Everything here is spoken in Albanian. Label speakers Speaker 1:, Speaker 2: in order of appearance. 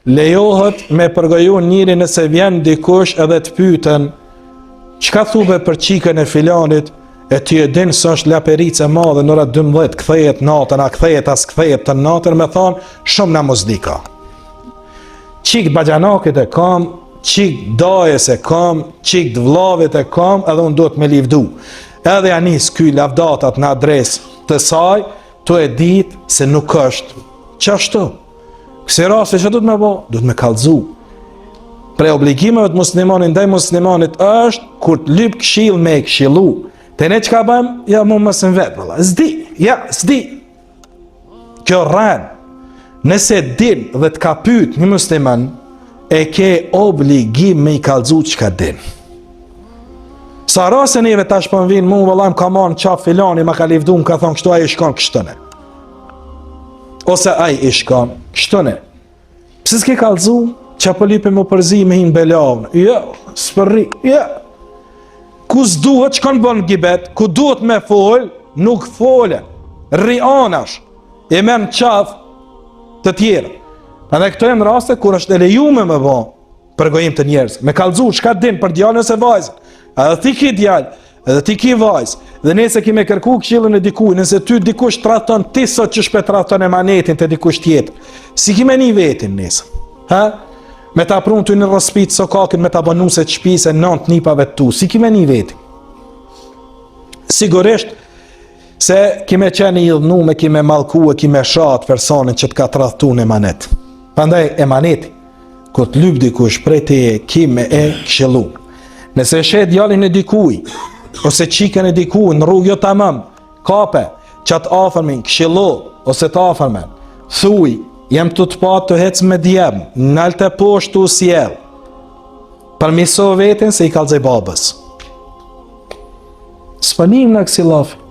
Speaker 1: lejohet me përgoju njëri nëse vjen dikush edhe të pyeten çka thuve për qikën e filanit, e ty e din së është laperice madhe në ora 12, kthehet natën, a kthehet as kthehet të natën, me thonë shumë na mos di ka. Qik bagjanakit e kam, qik dajes e kam, qik të vllavit e kam, edhe unë do të me livdu. Edhe janis ky lavdatat në adres të saj, të e dit se nuk është qashtu. Kësi rase që du të me bo? Du të me kalzu. Pre obligimeve të muslimanit ndaj muslimanit është kur të lyp këshill me e këshillu. Te ne çka bëjmë? Ja mu mësën vetë, valla. S'di. Kjo rren. Nëse din dhe të ka pyet një musliman, e ke obligim me i kalzu çka din. Sa rase neve tash po vinë mu, valla, më ka marrë qaf filani, ma ka livdu, më ka thonë kështu, ai i shkon kështëne. Ose ai i shkon kështëne. Pse s'ke kalzu? Qa po lipe më përzi me hinë belavnë? Jo, s'përri, jo. Ku s'duhet që kanë bënë gibet, ku duhet me fol, nuk folen. Rianash, e men qaf të tjera. Edhe këto e në raste kur është e lejume me bo përgojim të njerëz. Me kalzu, shka din për djallën e vajzën. Edhe ti ki djallë, edhe ti ki vajzë. Dhe nëse kime kërku këshillën e dikuj, nëse ty dikush traton ti sot që shpet traton e manetin të dikush tjetër. Si kime një vetin nëse? Ha? Me ta prun të një rëspit sokakin, me ta bënu se të shpise nënt nipave tu, si kime një veti. Sigurisht se kime qenë i idhnume, kime malku e kime shatë personin që të ka tradhtu në emanet. Pandaj emaneti, kur të lyp dikush prej te kime e këshillu. Nëse shet djalin e dikuj, ose qikën e dikuj, në rrugë jo tamam, kape, që të afërmin, këshillu, ose të afërmen, thuj, jem të patë të hec me djem, nalë të poshtu sjell. Përmiso vetin se i kalzej babës. S'panim në kësi lafë.